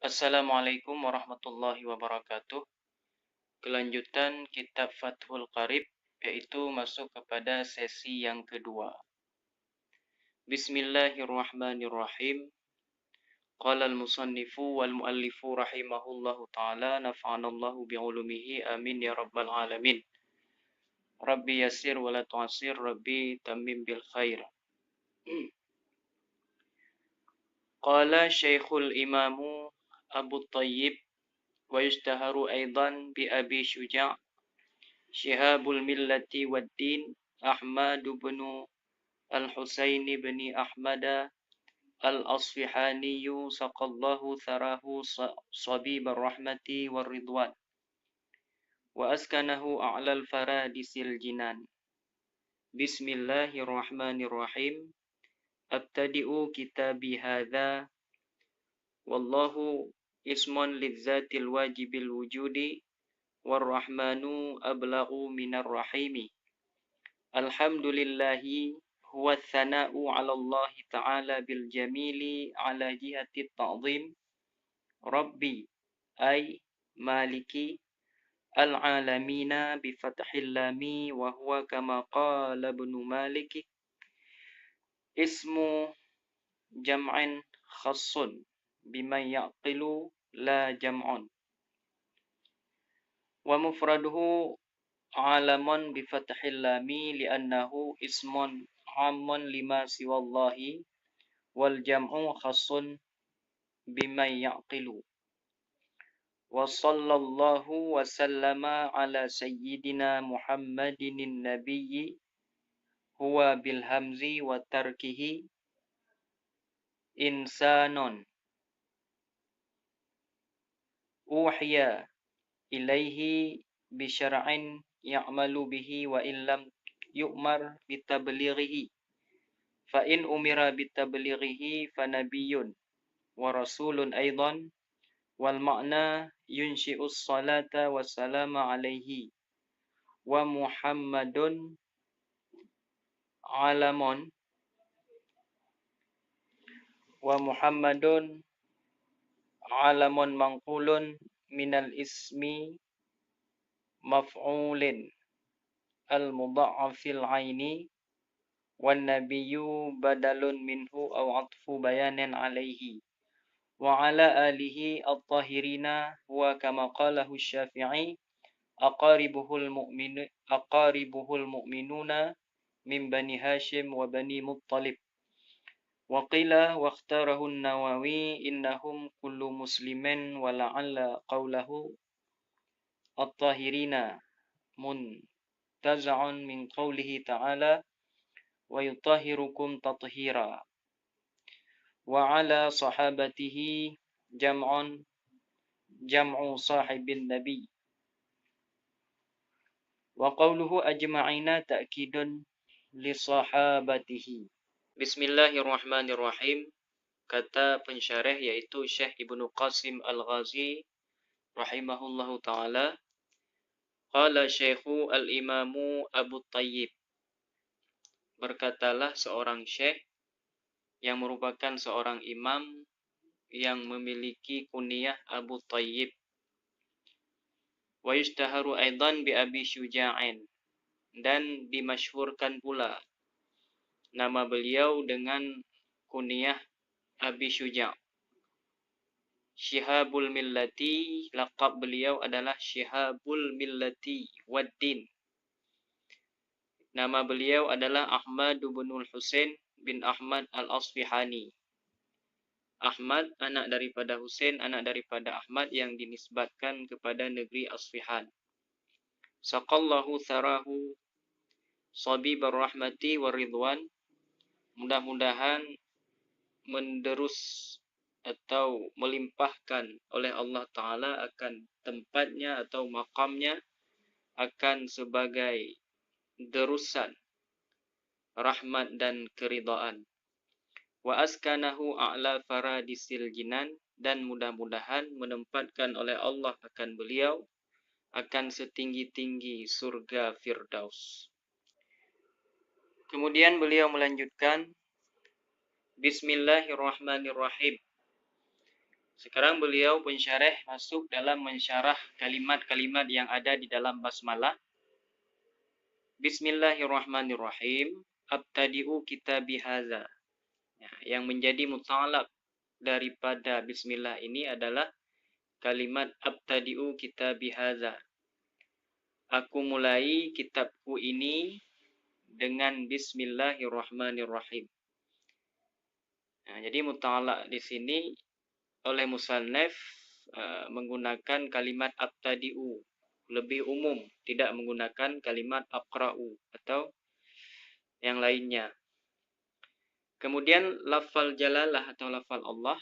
Assalamualaikum warahmatullahi wabarakatuh. Kelanjutan kitab Fathul Qarib, yaitu masuk kepada sesi yang kedua. Bismillahirrahmanirrahim. Qala al-musannifu wal muallifu rahimahullahu ta'ala nafa'anallahu bi'ulumihi amin ya rabbal alamin. Rabbi yasir wa la tu'asir, Rabbi tammim bil khair. Qala Syekhul Imamu Abu Tayyib ويشتهر أيضا بأبي شجاع شهاب الملة والدين أحمد بن الحسين بن أحمد الأصفهاني سقى الله ثراه صبيب الرحمة والرضوان وأسكنه أعلى الفرادس الجنان. بسم الله الرحمن الرحيم. أبتدئ كتابي هذا والله اسم للذات الواجب الوجود والرحمن أبلغ من الرحيم. الحمد لله هو الثناء على الله تعالى بالجميل على جهة التعظيم. ربي أي مالكي العالمين بفتح اللام وهو كما قال ابن مالك اسم جمع خاص بمن يعقل لا جمع. ومفرده عالم بفتح اللام لأنه اسم عام لما سوى الله والجمع خاص بمن يعقل. وصلى الله وسلم على سيدنا محمد النبي هو بالهمز وتركه إنسان أوحي إليه بشرع يعمل به وإن لم يؤمر بتبليغه فإن أمر بتبليغه فنبي ورسول أيضا. والمعنى ينشئ الصلاة والسلام عليه. ومحمد علم منقول من الاسم مفعول المضاعف العين. والنبي بدل منه أو عطف بيان عليه. وعلى آله الطاهرين وكما قاله الشافعي أقاربه المؤمنون من بني هاشم وبني مطلب. وقيل واختاره النووي إنهم كل مسلم ولعل قوله الطاهرين منتزع من قوله تعالى ويطهركم تطهيرا. وعلى صحابته جمع صاحب النبي. وقوله أجمعين تأكيد لصحابته. Bismillahirrahmanirrahim. Kata pensyarah yaitu Syekh Ibnu Qasim Al-Ghazi rahimahullahu ta'ala. Qala Syekhu al-Imamu Abu Tayyib. Berkatalah seorang syekh yang merupakan seorang imam yang memiliki kunyah Abu Tayyib. Wa yushtaharu aidan bi Abi Syuja'in. Dan dimasyhurkan pula nama beliau dengan kunyah Abi Syuja'. Syihabul Millati, laqab beliau adalah Syihabul Millati Waddin. Nama beliau adalah Ahmad bin Husain bin Ahmad Al-Asfihani. Ahmad anak daripada Husain, anak daripada Ahmad yang dinisbatkan kepada negeri Asfihan. Saqallahu tharahu sabibar rahmati waridwan. Mudah-mudahan menderus atau melimpahkan oleh Allah Ta'ala akan tempatnya atau makamnya akan sebagai derusan rahmat dan keridaan. Wa askanahu a'la faradisil jinan. Dan mudah-mudahan menempatkan oleh Allah akan beliau akan setinggi-tinggi surga Firdaus. Kemudian beliau melanjutkan, Bismillahirrahmanirrahim. Sekarang beliau pensyarah masuk dalam mensyarah kalimat-kalimat yang ada di dalam basmalah. Bismillahirrahmanirrahim. Abtadi'u kitabi hadza. Ya, yang menjadi muta'alaq daripada bismillah ini adalah kalimat abtadi'u kitabi hadza. Aku mulai kitabku ini dengan bismillahirrahmanirrahim. Nah, jadi muta'alaq di sini oleh musannaf menggunakan kalimat abtadi'u, lebih umum, tidak menggunakan kalimat aqra'u atau yang lainnya. Kemudian lafal jalalah atau lafal Allah,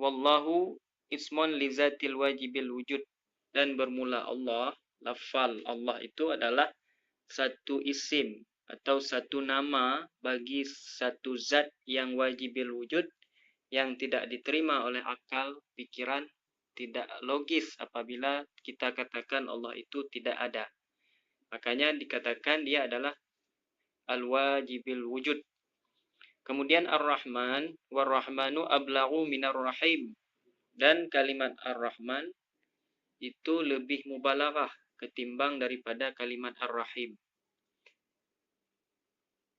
wallahu ismun lizatil wajibil wujud, dan bermula Allah, lafal Allah itu adalah satu isim atau satu nama bagi satu zat yang wajibil wujud, yang tidak diterima oleh akal, pikiran, tidak logis apabila kita katakan Allah itu tidak ada. Makanya dikatakan dia adalah al-wajibil wujud. Kemudian ar-Rahman, war-Rahmanu ablaghu minar rahim. Dan kalimat ar-Rahman itu lebih mubalaghah ketimbang daripada kalimat ar-Rahim.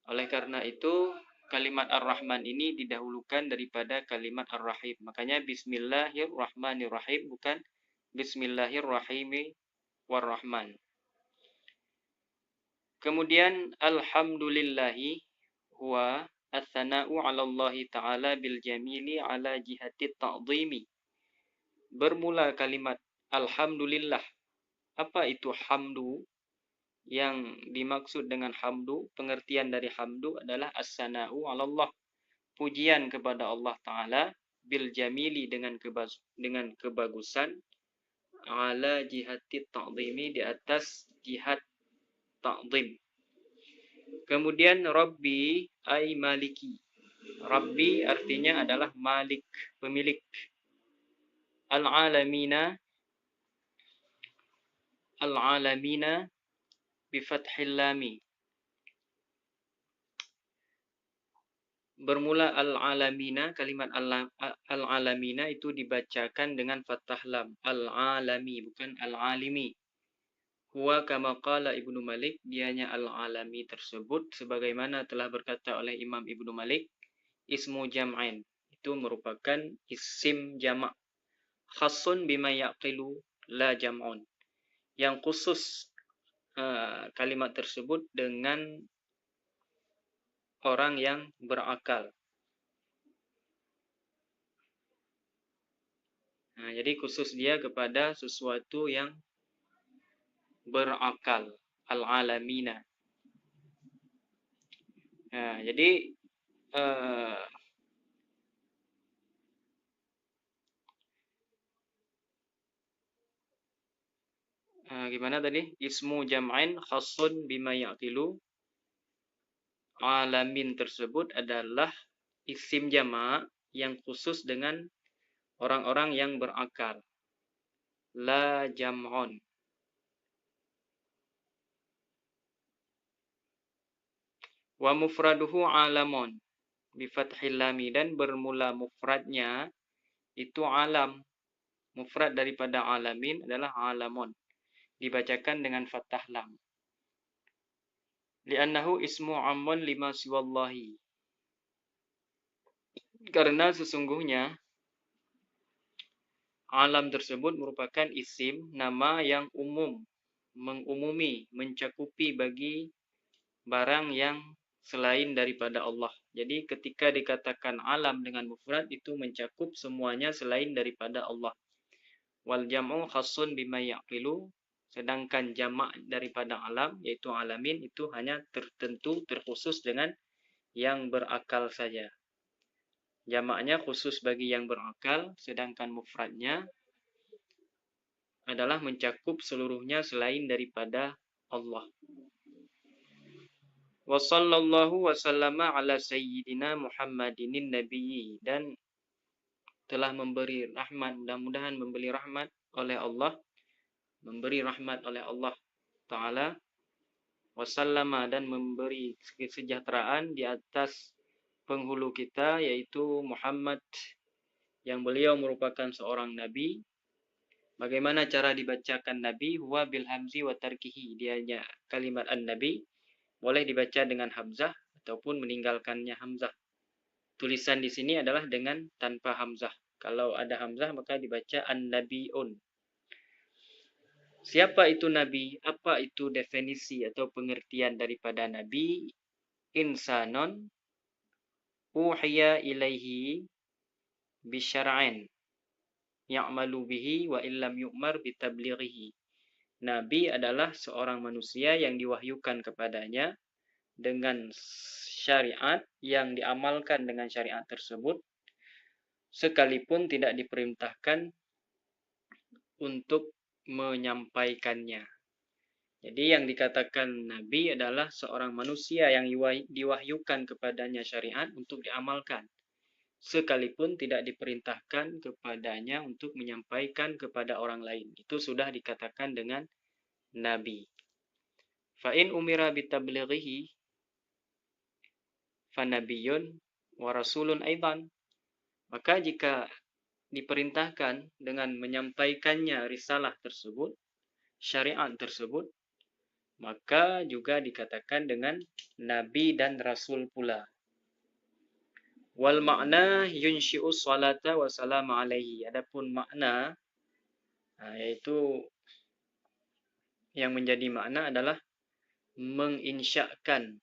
Oleh karena itu, kalimat ar-Rahman ini didahulukan daripada kalimat ar-Rahim. Makanya bismillahirrahmanirrahim, bukan bismillahirrahimi war-Rahman. Kemudian alhamdulillahi huwa as-sana'u 'ala Allah ta'ala bil jamili 'ala jihati ta'dhimi. Bermula kalimat alhamdulillah. Apa itu hamdu? Yang dimaksud dengan hamdu, pengertian dari hamdu adalah as-sana'u 'ala Allah, pujian kepada Allah Ta'ala, bil jamili dengan kebagusan, ala jihati ta'zimi, di atas jihad ta'zim. Kemudian Rabbi ay maliki. Rabbi artinya adalah malik, pemilik. Al-alamina bifathil lami. Bermula al-alamina, kalimat al-alamina itu dibacakan dengan fathah lam. Al-alami, bukan al-alimi. Huwa kama qala Ibnu Malik, dianya al-alami tersebut sebagaimana telah berkata oleh Imam Ibnu Malik, ismu jam'ain, itu merupakan isim jamak. Khassun bima yaqilu la jam'un, yang khusus kalimat tersebut dengan orang yang berakal. Nah, jadi khusus dia kepada sesuatu yang berakal, al-alamina. Nah, jadi gimana tadi? Ismu jam'ain khassun bima yaqilu. Alamin tersebut adalah isim jamak yang khusus dengan orang-orang yang berakal. La jam'un. Wa mufraduhu alamun bifathil lami, dan bermula mufradnya itu alam. Mufrad daripada alamin adalah alamun, dibacakan dengan fathah lam. Li'annahu ismu ammun lima siwallahi. Karena sesungguhnya alam tersebut merupakan isim, nama yang umum, mengumumi, mencakupi bagi barang yang selain daripada Allah. Jadi ketika dikatakan alam dengan mufrad, itu mencakup semuanya selain daripada Allah. Wal jam'u khassun bima yaqilu, sedangkan jamak daripada alam, yaitu alamin, itu hanya tertentu, terkhusus dengan yang berakal saja. Jamaknya khusus bagi yang berakal, sedangkan mufradnya adalah mencakup seluruhnya selain daripada Allah. Wa sallallahu wa sallama ala sayyidina Muhammadinin nabiyyi, dan telah memberi rahmat, mudah-mudahan memberi rahmat oleh Allah, memberi rahmat oleh Allah Ta'ala, wasallama, dan memberi kesejahteraan di atas penghulu kita, yaitu Muhammad yang beliau merupakan seorang nabi. Bagaimana cara dibacakan nabi? Huwa bil hamzi wa tarkihi. Dianya kalimat an-nabi boleh dibaca dengan hamzah ataupun meninggalkannya hamzah. Tulisan di sini adalah dengan tanpa hamzah. Kalau ada hamzah maka dibaca an-nabiun. Siapa itu nabi? Apa itu definisi atau pengertian daripada nabi? Insanon uhiya ilaihi bisyara'in ya'malu bihi wa illam yu'mar bitablighihi. Nabi adalah seorang manusia yang diwahyukan kepadanya dengan syariat yang diamalkan dengan syariat tersebut sekalipun tidak diperintahkan untuk menyampaikannya. Jadi yang dikatakan Nabi adalah seorang manusia yang diwahyukan kepadanya syariat untuk diamalkan, sekalipun tidak diperintahkan kepadanya untuk menyampaikan kepada orang lain. Itu sudah dikatakan dengan Nabi. Fa'in umira bitablighihi fanabiyun wa rasulun aidan. Maka jika diperintahkan dengan menyampaikannya risalah tersebut, syariat tersebut, maka juga dikatakan dengan nabi dan rasul pula. Wal makna yunshi'u salata wa salam alaihi. Adapun makna yaitu yang menjadi makna adalah menginsyakan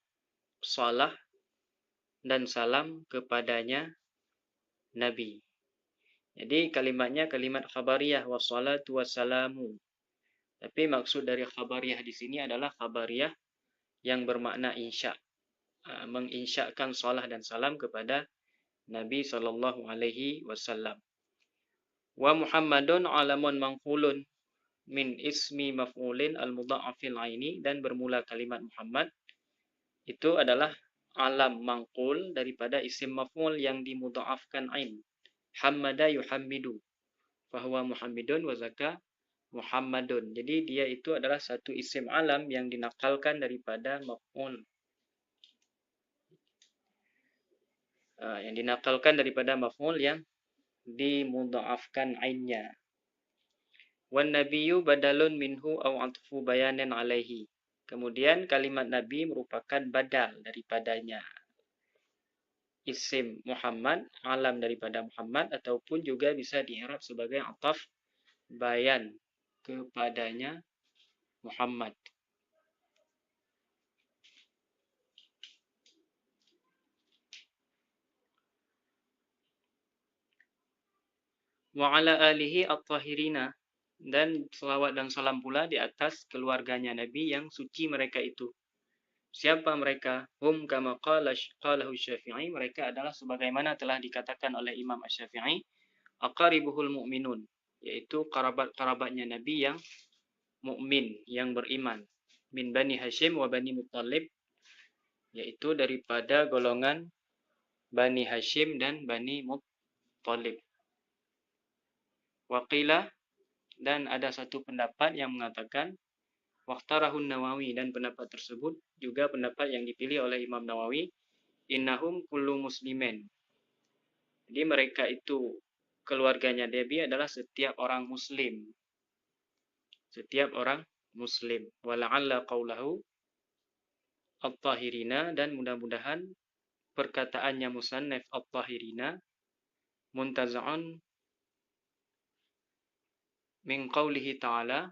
salah dan salam kepadanya nabi. Jadi kalimatnya kalimat khabariyah wassalatu wassalamu. Tapi maksud dari khabariyah di sini adalah khabariyah yang bermakna insya, menginsyakan salah dan salam kepada Nabi sallallahu alaihi wasallam. Wa Muhammadun alamun manqulun min ismi maf'ulin al-mudha'afil aini, dan bermula kalimat Muhammad itu adalah alam mangqul daripada isim maf'ul yang dimudha'afkan ain. Hammada yuhammidu fahuwa Muhammadun wa zaka Muhammadun. Jadi dia itu adalah satu isim alam yang dinakalkan daripada maf'ul. Yang dinakalkan daripada maf'ul yang dimudha'afkan ainnya. Wan nabiyyu badalun minhu aw atfu bayanan alaihi. Kemudian kalimat nabi merupakan badal daripadanya. Isim Muhammad, alam daripada Muhammad, ataupun juga bisa di'irab sebagai ataf bayan kepadanya Muhammad. Wa ala alihi at-tahirina, dan selawat dan salam pula di atas keluarganya Nabi yang suci mereka itu. Siapa mereka? Hum kama qalahu Syafi'i, mereka adalah sebagaimana telah dikatakan oleh Imam Asy-Syafi'i, aqaribuhul mu'minun, yaitu kerabat-kerabatnya Nabi yang mukmin, yang beriman, min Bani Hashim wa Bani Muttalib, yaitu daripada golongan Bani Hashim dan Bani Muttalib. Waqila, dan ada satu pendapat yang mengatakan waqtarahun Nawawi, dan pendapat tersebut juga pendapat yang dipilih oleh Imam Nawawi, innahum kullu muslimin. Jadi mereka itu keluarganya Nabi adalah setiap orang muslim. Setiap orang muslim. Wala'alla qawlahu at-tahirina, dan mudah-mudahan perkataannya musannif at-tahirina muntaza'un min qawlihi ta'ala.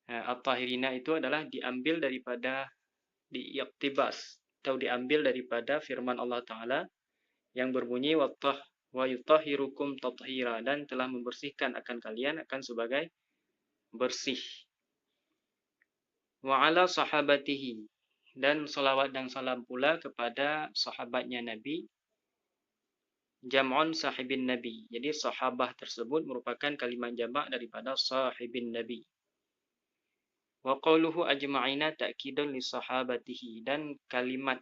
At-tahirina itu adalah diambil daripada, diiktibas atau diambil daripada firman Allah Ta'ala yang berbunyi wa yutahhirukum tathira, dan telah membersihkan akan kalian akan sebagai bersih. Wa ala sahabatihi, dan salawat dan salam pula kepada sahabatnya Nabi. Jam'un sahibin Nabi, jadi sahabah tersebut merupakan kalimat jamak daripada sahibin Nabi. Wa qawluhu ajma'ina ta'kidun li sahabatihi, dan kalimat